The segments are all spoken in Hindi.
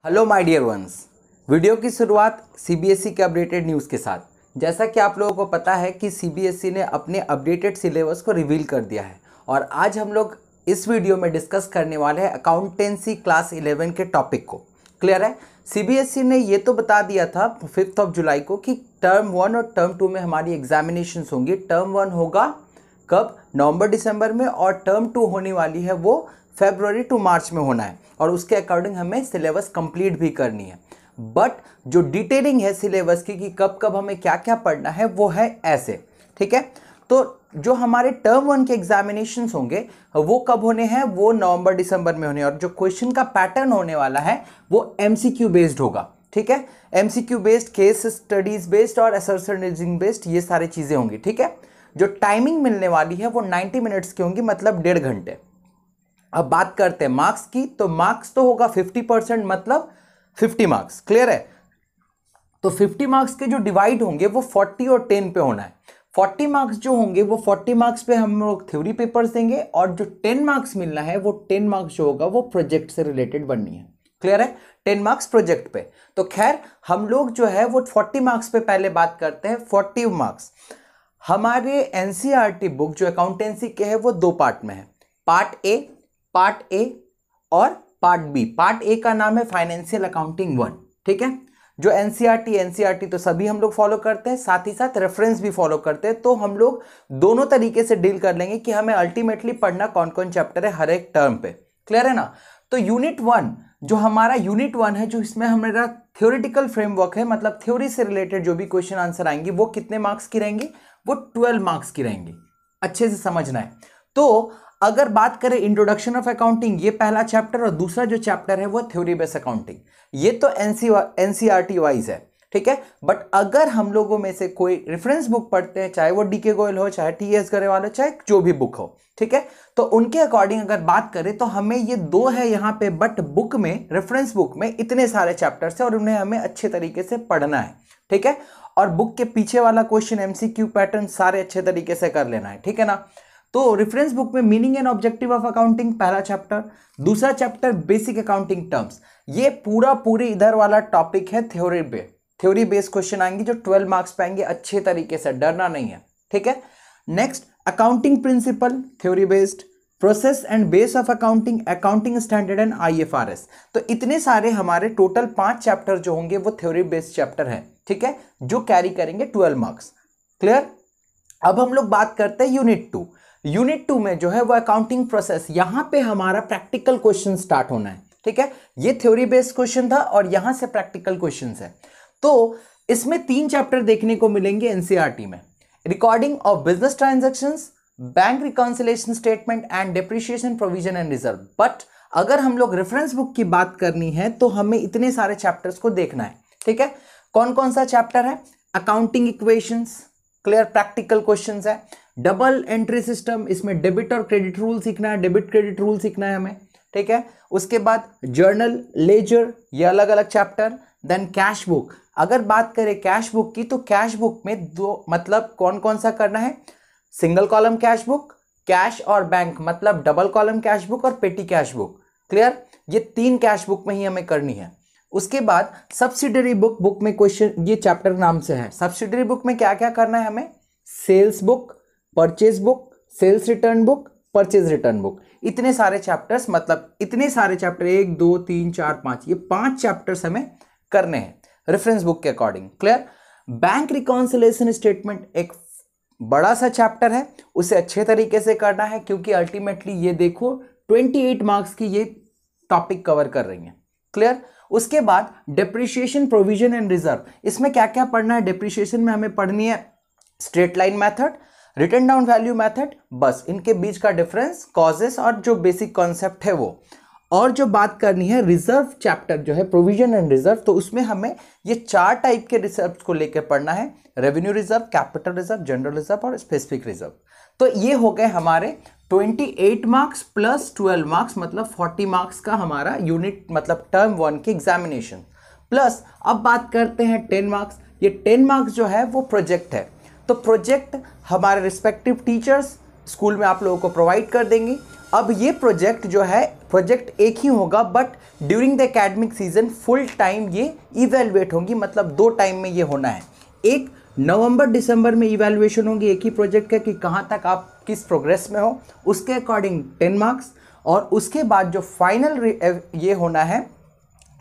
Hello my dear ones. Video की शुरुआत सीबीएसई के अपडेटेड न्यूज़ के साथ। जैसा कि आप लोगों को पता है कि सीबीएसई ने अपने अपडेटेड सिलेबस को रिवील कर दिया है और आज हम लोग इस वीडियो में डिस्कस करने वाले हैं अकाउंटेंसी क्लास 11 के टॉपिक को। क्लियर है? सीबीएसई ने ये तो बता दिया था 5 जुलाई को कि टर्म 1 और टर्म 2 में हमारी एग्जामिनेशंस होंगी। टर्म 1 होगा कब? नवंबर दिसंबर में, और टर्म 2 होने वाली है वो फरवरी टू मार्च में होना है और उसके अकॉर्डिंग हमें सिलेबस कंप्लीट भी करनी है। बट जो डिटेलिंग है सिलेबस की कि कब कब हमें क्या क्या पढ़ना है वो है ऐसे। ठीक है, तो जो हमारे टर्म 1 के एग्जामिनेशंस होंगे वो कब होने हैं? वो नवंबर दिसंबर में होने हैं और जो क्वेश्चन का पैटर्न होने वाला है वो एमसीक्यू बेस्ड होगा। ठीक है, MCQ based, case studies based और असर्शन रीजनिंग बेस्ड, ये सारी चीजें होंगी। ठीक है, जो टाइमिंग मिलने वाली है वो 90 मिनट्स की होंगी, मतलब 1.5 घंटे। अब बात करते हैं मार्क्स की, तो मार्क्स तो होगा 50%, मतलब 50 मार्क्स। क्लियर है? तो 50 मार्क्स के जो डिवाइड होंगे वो 40 और 10 पे होना है। 40 मार्क्स जो होंगे वो 40 मार्क्स पे हम लोग थ्योरी पेपर्स देंगे और जो 10 मार्क्स मिलना है वो 10 मार्क्स जो होगा वो प्रोजेक्ट से रिलेटेड बननी है। क्लियर है? 10 मार्क्स प्रोजेक्ट पे। तो खैर हम लोग जो है वो 40 मार्क्स पे पहले बात करते हैं। 40 मार्क्स हमारे एनसीईआरटी बुक जो अकाउंटेंसी के है वो 2 पार्ट में है, पार्ट ए और पार्ट बी। पार्ट ए का नाम है फाइनेंशियल अकाउंटिंग 1। ठीक है, जो एनसीईआरटी तो सभी हम लोग फॉलो करते हैं, साथ ही साथ रेफरेंस भी फॉलो करते हैं। तो हम लोग दोनों तरीके से डील कर लेंगे कि हमें अल्टीमेटली पढ़ना कौन कौन चैप्टर है हर एक टर्म पे। क्लियर है ना? तो यूनिट 1 जो हमारा यूनिट 1 है, जो इसमें हमारा थ्योरेटिकल फ्रेमवर्क है, मतलब थ्योरी से रिलेटेड जो भी क्वेश्चन आंसर आएंगे वो कितने मार्क्स की रहेंगी? वो 12 मार्क्स की रहेंगी। अच्छे से समझना है। तो अगर बात करें इंट्रोडक्शन ऑफ अकाउंटिंग, ये पहला चैप्टर, और दूसरा जो चैप्टर है वो थ्योरी बेस्ड अकाउंटिंग। ये तो एनसीईआरटी वाइज है। ठीक है, बट अगर हम लोगों में से कोई रेफरेंस बुक पढ़ते हैं, चाहे वो डीके गोयल हो, चाहे टीएस गरेवाल हो, चाहे जो भी बुक हो, ठीक है, तो उनके अकॉर्डिंग अगर बात करें तो हमें ये 2 है यहाँ पे, बट बुक में, रेफरेंस बुक में इतने सारे चैप्टर्स है और उन्हें हमें अच्छे तरीके से पढ़ना है। ठीक है, और बुक के पीछे वाला क्वेश्चन, एमसीक्यू पैटर्न सारे अच्छे तरीके से कर लेना है। ठीक है ना? तो रेफरेंस बुक में meaning and objective of accounting पहला चैप्टर, दूसरा चैप्टर बेसिक अकाउंटिंग टर्म्स। ये पूरे इधर वाला टॉपिक है थ्योरी बेस्ड क्वेश्चन आएंगे जो 12 मार्क्स पे आएंगे, अच्छे तरीके से, डरना नहीं है। ठीक है, next accounting principle theory based, process and base of accounting standard and IFRS. तो इतने सारे हमारे टोटल 5 चैप्टर जो होंगे वो थ्योरी बेस्ड चैप्टर है। ठीक है, जो कैरी करेंगे 12 मार्क्स। क्लियर? अब हम लोग बात करते हैं यूनिट 2। यूनिट 2 में जो है वो अकाउंटिंग प्रोसेस, यहां पे हमारा प्रैक्टिकल क्वेश्चन स्टार्ट होना है। ठीक है, ये थ्योरी बेस्ड क्वेश्चन था और यहां से प्रैक्टिकल क्वेश्चन है। तो इसमें 3 चैप्टर देखने को मिलेंगे एनसीईआरटी में, recording of business transactions, bank reconciliation statement and depreciation provision and reserve. But अगर हम लोग रेफरेंस बुक की बात करनी है तो हमें इतने सारे चैप्टर्स को देखना है। ठीक है, कौन कौन सा चैप्टर है? Accounting equations, clear, practical questions है। डबल एंट्री सिस्टम, इसमें डेबिट और क्रेडिट रूल सीखना है, डेबिट क्रेडिट रूल सीखना है हमें। ठीक है, उसके बाद जर्नल, लेजर, ये अलग अलग चैप्टर। देन कैश बुक, अगर बात करें कैश बुक की तो कैश बुक में 2, मतलब कौन कौन सा करना है? Single column cash book, cash और बैंक, मतलब डबल कॉलम कैश बुक और पेटी कैश बुक। क्लियर? ये 3 कैश बुक में ही हमें करनी है। उसके बाद सब्सिडरी बुक में क्वेश्चन, ये चैप्टर नाम से है। सब्सिडरी बुक में क्या क्या करना है हमें? Sales book, purchase book, sales return book, purchase return book. इतने सारे चैप्टर्स, मतलब इतने सारे चैप्टर, 1 2 3 4 5, ये 5 चैप्टर्स हमें करने हैं रेफरेंस बुक के according. Clear? Bank reconciliation statement एक बड़ा सा चैप्टर है, उसे अच्छे तरीके से करना है क्योंकि अल्टीमेटली ये देखो 28 मार्क्स की ये टॉपिक कवर कर रही है। क्लियर? उसके बाद डेप्रिसिएशन प्रोविजन एंड रिजर्व, इसमें क्या क्या पढ़ना है? डेप्रिसिएशन में हमें पढ़नी है straight line method, written down value method, बस इनके बीच का डिफरेंस, कॉजेस और जो बेसिक कॉन्सेप्ट है वो। और जो बात करनी है रिजर्व चैप्टर जो है प्रोविजन एंड रिजर्व, तो उसमें हमें ये 4 टाइप के रिजर्व को लेकर पढ़ना है, revenue reserve, capital reserve, general reserve और स्पेसिफिक रिजर्व। तो ये हो गए हमारे 28 मार्क्स प्लस 12 मार्क्स, मतलब 40 मार्क्स का हमारा यूनिट, मतलब टर्म 1 की एग्जामिनेशन। प्लस अब बात करते हैं 10 मार्क्स। ये 10 मार्क्स जो है वो प्रोजेक्ट है। तो प्रोजेक्ट हमारे रिस्पेक्टिव टीचर्स स्कूल में आप लोगों को प्रोवाइड कर देंगे अब ये प्रोजेक्ट जो है, प्रोजेक्ट एक ही होगा but during the academic season full time ये इवेलुएट होंगी, मतलब 2 टाइम में ये होना है। एक नवंबर दिसंबर में इवेलुएशन होगी एक ही प्रोजेक्ट का कि कहाँ तक आप किस प्रोग्रेस में हो, उसके अकॉर्डिंग 10 मार्क्स, और उसके बाद जो फाइनल ये होना है,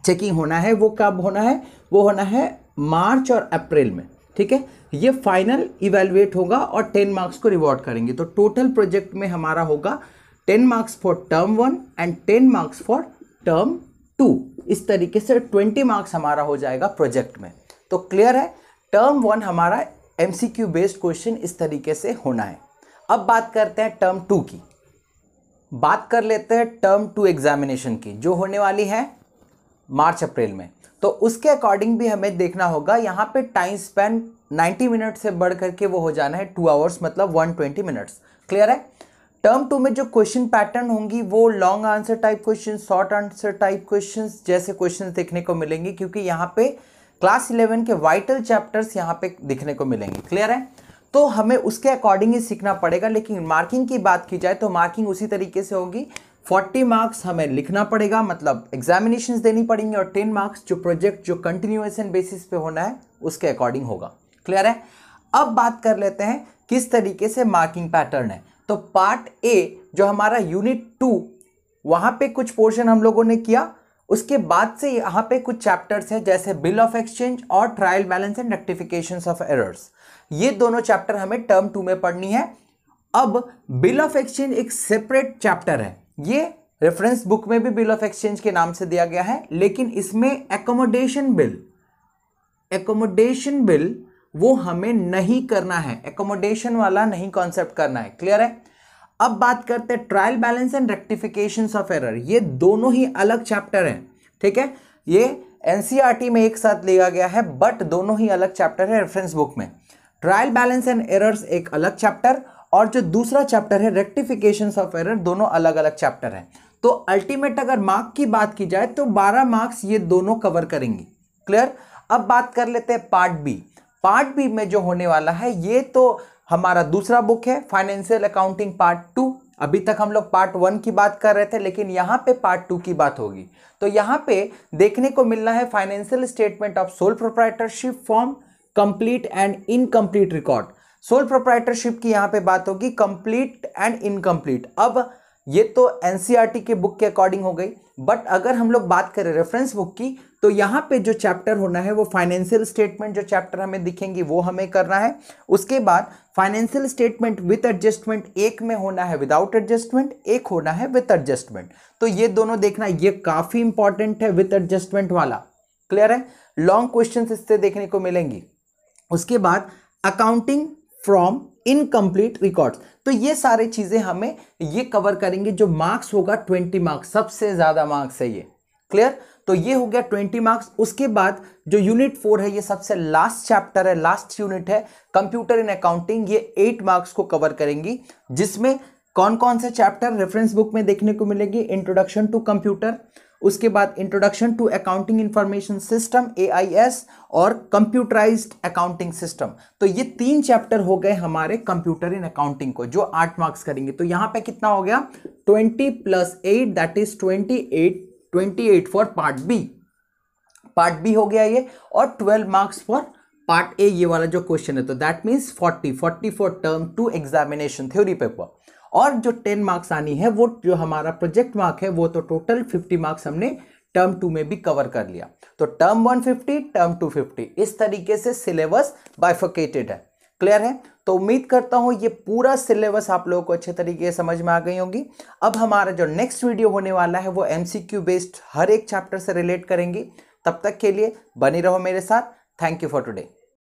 चेकिंग होना है, वो कब होना है, वो होना है मार्च और अप्रैल में, ठीक है। ये फाइनल इवेलुएट होगा और 10 मार्क्स को रिवॉर्ड करेंगे। तो टोटल प्रोजेक्ट में हमारा होगा 10 marks for term 1 and 10 marks for term 2। इस तरीके से 20 मार्क्स हमारा हो जाएगा प्रोजेक्ट में। तो क्लियर है, टर्म 1 हमारा MCQ बेस्ड क्वेश्चन इस तरीके से होना है। अब बात करते हैं टर्म 2 की। बात कर लेते हैं टर्म 2 एग्जामिनेशन की, जो होने वाली है मार्च अप्रैल में। तो उसके अकॉर्डिंग भी हमें देखना होगा, यहाँ पे टाइम स्पेन 90 मिनट से बढ़ करके वो हो जाना है 2 आवर्स, मतलब 120 मिनट्स। क्लियर है। टर्म 2 में जो क्वेश्चन पैटर्न होंगी वो long answer type question, short answer type question जैसे क्वेश्चन देखने को मिलेंगे, क्योंकि यहाँ पे क्लास 11 के वाइटल चैप्टर्स यहाँ पे दिखने को मिलेंगे। क्लियर है। तो हमें उसके अकॉर्डिंग ही सीखना पड़ेगा। लेकिन मार्किंग की बात की जाए तो मार्किंग उसी तरीके से होगी, 40 मार्क्स हमें लिखना पड़ेगा, मतलब एग्जामिनेशंस देनी पड़ेंगी, और 10 मार्क्स जो प्रोजेक्ट जो कंटिन्यूएशन बेसिस पे होना है उसके अकॉर्डिंग होगा। क्लियर है। अब बात कर लेते हैं किस तरीके से मार्किंग पैटर्न है। तो पार्ट ए जो हमारा यूनिट 2, वहाँ पे कुछ पोर्शन हम लोगों ने किया, उसके बाद से यहाँ पे कुछ चैप्टर्स हैं जैसे बिल ऑफ एक्सचेंज और trial balance and rectifications of errors. ये दोनों चैप्टर हमें टर्म 2 में पढ़नी है। अब बिल ऑफ एक्सचेंज एक सेपरेट चैप्टर है, ये रेफरेंस बुक में भी बिल ऑफ एक्सचेंज के नाम से दिया गया है, लेकिन इसमें एकोमोडेशन बिल वो हमें नहीं करना है, एकोमोडेशन वाला नहीं कॉन्सेप्ट करना है। क्लियर है। अब बात करते हैं trial balance and rectifications of error. ये दोनों ही अलग चैप्टर हैं, ठीक है। ये एनसीईआरटी में एक साथ लिया गया है, बट दोनों ही अलग चैप्टर है रेफरेंस बुक में। ट्रायल बैलेंस एंड एरर्स एक अलग चैप्टर, और जो दूसरा चैप्टर है रेक्टिफिकेशंस ऑफ एरर, दोनों अलग अलग चैप्टर हैं। तो अल्टीमेट अगर मार्क की बात की जाए तो 12 मार्क्स ये दोनों कवर करेंगे। क्लियर। अब बात कर लेते हैं पार्ट बी। पार्ट बी में जो होने वाला है, ये तो हमारा दूसरा बुक है, फाइनेंशियल अकाउंटिंग पार्ट 2। अभी तक हम लोग पार्ट 1 की बात कर रहे थे, लेकिन यहाँ पे पार्ट 2 की बात होगी। तो यहाँ पे देखने को मिलना है financial statement of sole proprietorship form, complete and incomplete record. Sole proprietorship की यहाँ पे बात होगी, कंप्लीट एंड इनकम्प्लीट। अब ये तो एनसीईआरटी के बुक के अकॉर्डिंग हो गई, बट अगर हम लोग बात करें रेफरेंस बुक की, तो यहाँ पे जो चैप्टर होना है वो फाइनेंशियल स्टेटमेंट, जो चैप्टर हमें दिखेंगे वो हमें करना है। उसके बाद फाइनेंशियल स्टेटमेंट विद एडजस्टमेंट, एक में होना है विदाउट एडजस्टमेंट, एक होना है विद एडजस्टमेंट। तो ये दोनों देखना, ये काफी इंपॉर्टेंट है विद एडजस्टमेंट वाला। क्लियर है। लॉन्ग क्वेश्चन इससे देखने को मिलेंगी। उसके बाद अकाउंटिंग फ्रॉम इनकम्प्लीट रिकॉर्ड्स। तो ये सारी चीजें हमें ये कवर करेंगे। जो मार्क्स होगा 20 मार्क्स, सबसे ज्यादा मार्क्स है ये। क्लियर। तो ये हो गया 20 मार्क्स। उसके बाद जो यूनिट 4 है, ये सबसे लास्ट चैप्टर है, लास्ट यूनिट है, कंप्यूटर इन अकाउंटिंग। ये 8 मार्क्स को कवर करेंगी, जिसमें कौन कौन से चैप्टर रेफरेंस बुक में देखने को मिलेगी। इंट्रोडक्शन टू कंप्यूटर, उसके बाद introduction to accounting information system AIS, और कंप्यूटराइज्ड अकाउंटिंग सिस्टम। तो ये 3 चैप्टर हो गए हमारे कंप्यूटर इन अकाउंटिंग को, जो 8 मार्क्स करेंगे। तो यहाँ पे कितना हो गया, 20 + 8 that is 28 for part B. Part B हो गया ये, और 12 मार्क्स फॉर पार्ट ए, ये वाला जो क्वेश्चन है। तो that means 40 for term 2 examination theory paper. और जो 10 मार्क्स आनी है, वो जो हमारा प्रोजेक्ट मार्क है, वो तो टोटल 50 मार्क्स हमने टर्म 2 में भी कवर कर लिया। तो टर्म 1 50, टर्म 2 50, इस तरीके से सिलेबस बाइफर्केटेड है। क्लियर है। तो उम्मीद करता हूं ये पूरा सिलेबस आप लोगों को अच्छे तरीके से समझ में आ गई होगी। अब हमारा जो नेक्स्ट वीडियो होने वाला है वो MCQ बेस्ड हर एक चैप्टर से रिलेट करेंगे। तब तक के लिए बने रहो मेरे साथ। Thank you for today.